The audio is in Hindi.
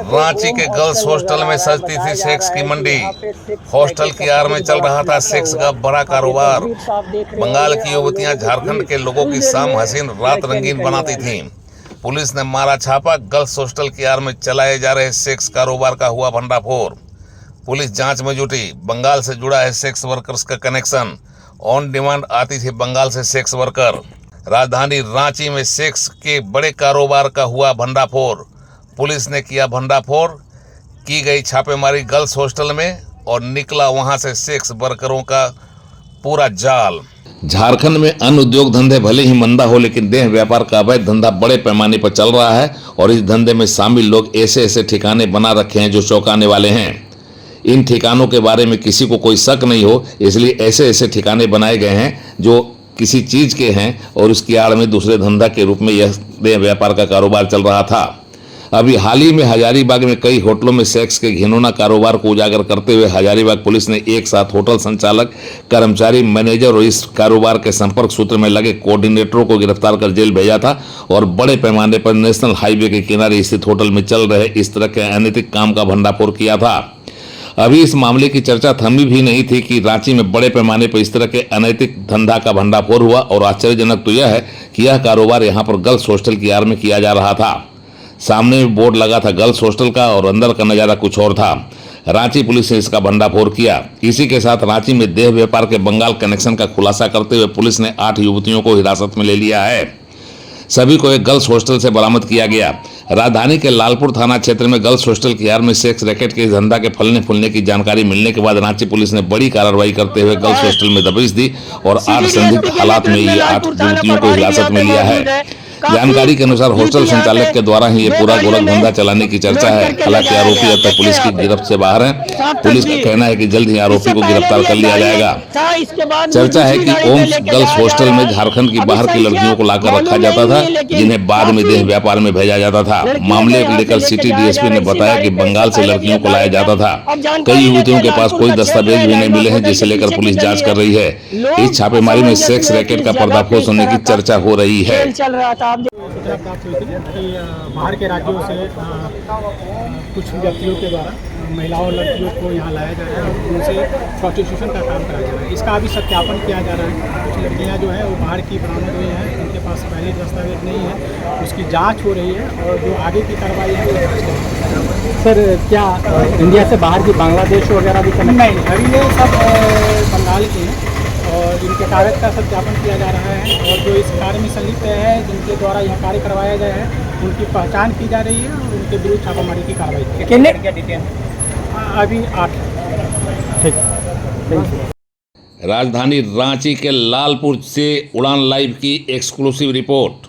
रांची के गर्ल्स हॉस्टल में सजती थी सेक्स की मंडी। हॉस्टल की आड़ में चल रहा था सेक्स का बड़ा कारोबार। बंगाल की युवतियां झारखंड के लोगों की शाम हसीन रात रंगीन बनाती थीं। पुलिस ने मारा छापा, गर्ल्स हॉस्टल की आड़ में चलाए जा रहे सेक्स कारोबार का हुआ भंडाफोड़। पुलिस जांच में जुटी। बंगाल से जुड़ा है सेक्स वर्कर्स का कनेक्शन। ऑन डिमांड आती थी बंगाल से सेक्स वर्कर। राजधानी रांची में सेक्स के बड़े कारोबार का हुआ भंडाफोड़। पुलिस ने किया भंडाफोड़, की गई छापेमारी गर्ल्स हॉस्टल में और निकला वहां से सेक्स वर्करों का पूरा जाल। झारखंड में अन्य उद्योग धंधे भले ही मंदा हो, लेकिन देह व्यापार का अवैध धंधा बड़े पैमाने पर चल रहा है और इस धंधे में शामिल लोग ऐसे ऐसे ठिकाने बना रखे हैं जो चौंकाने वाले हैं। इन ठिकानों के बारे में किसी को कोई शक नहीं हो, इसलिए ऐसे ऐसे ठिकाने बनाए गए हैं जो किसी चीज के हैं और उसकी आड़ में दूसरे धंधा के रूप में यह देह व्यापार का कारोबार चल रहा था। अभी हाल ही में हजारीबाग में कई होटलों में सेक्स के घिनौना कारोबार को उजागर करते हुए हजारीबाग पुलिस ने एक साथ होटल संचालक, कर्मचारी, मैनेजर और इस कारोबार के संपर्क सूत्र में लगे कोऑर्डिनेटरों को गिरफ्तार कर जेल भेजा था और बड़े पैमाने पर नेशनल हाईवे के किनारे स्थित होटल में चल रहे इस तरह के अनैतिक काम का भंडाफोड़ किया था। अभी इस मामले की चर्चा थमी भी नहीं थी कि रांची में बड़े पैमाने पर इस तरह के अनैतिक धंधा का भंडाफोड़ हुआ और आश्चर्यजनक तो यह है कि यह कारोबार यहां पर गर्ल्स हॉस्टल की आड़ में किया जा रहा था। सामने में बोर्ड लगा था गर्ल्स हॉस्टल का और अंदर का नजारा कुछ और था। रांची पुलिस ने इसका भंडाफोड़ किया। इसी के साथ रांची में देह व्यापार के बंगाल कनेक्शन का खुलासा करते हुए पुलिस ने 8 युवतियों को हिरासत में ले लिया है। सभी को एक गर्ल्स हॉस्टल से बरामद किया गया। राजधानी के लालपुर थाना क्षेत्र में गर्ल्स हॉस्टल की आड़ में सेक्स रैकेट के धंधा के फलने फूलने की जानकारी मिलने के बाद रांची पुलिस ने बड़ी कार्रवाई करते हुए गर्ल्स हॉस्टल में दबिश दी और 8 संदिग्ध हालात में ये 8 युवतियों को हिरासत में लिया है। जानकारी के अनुसार हॉस्टल संचालक के द्वारा ही ये पूरा गोरख धंधा चलाने की चर्चा है। हालांकि आरोपी अब तक पुलिस की गिरफ्त से बाहर हैं। पुलिस का कहना है कि जल्द ही आरोपी को गिरफ्तार कर लिया जाएगा। चर्चा है कि ओम्स गर्ल्स हॉस्टल में झारखंड की बाहर की लड़कियों को लाकर रखा जाता था, जिन्हें बाद में देह व्यापार में भेजा जाता था। मामले को लेकर सिटी डीएसपी ने बताया कि बंगाल से लड़कियों को लाया जाता था। कई युवतियों के पास कोई दस्तावेज भी नहीं मिले हैं, जिसे लेकर पुलिस जाँच कर रही है। इस छापेमारी में सेक्स रैकेट का पर्दाफाश होने की चर्चा हो रही है। सूचना प्राप्त हुई थी कि बाहर के राज्यों से कुछ व्यक्तियों के द्वारा महिलाओं और लड़कियों को यहाँ लाया जा रहा है और उनसे प्रोस्टिट्यूशन का काम कराया जा रहा है। इसका अभी सत्यापन किया जा रहा है। कुछ लड़कियाँ जो है वो बाहर की बरामद हुई हैं, उनके पास पहले दस्तावेज नहीं है, उसकी जाँच हो रही है और जो आगे की कार्रवाई है वो जाँच करेंगे। सर, क्या इंडिया से बाहर की बांग्लादेश वगैरह भी नहीं, अभी ये सब बंगाल के हैं और इनके कागज का सत्यापन किया जा रहा है और जो इस कार्य में संलिप्त है, जिनके द्वारा यह कार्य करवाया गया है, उनकी पहचान की जा रही है और उनके विरुद्ध छापामारी की कार्रवाई की। कितने डिटेन? अभी 8। ठीक। राजधानी रांची के लालपुर से उड़ान लाइव की एक्सक्लूसिव रिपोर्ट।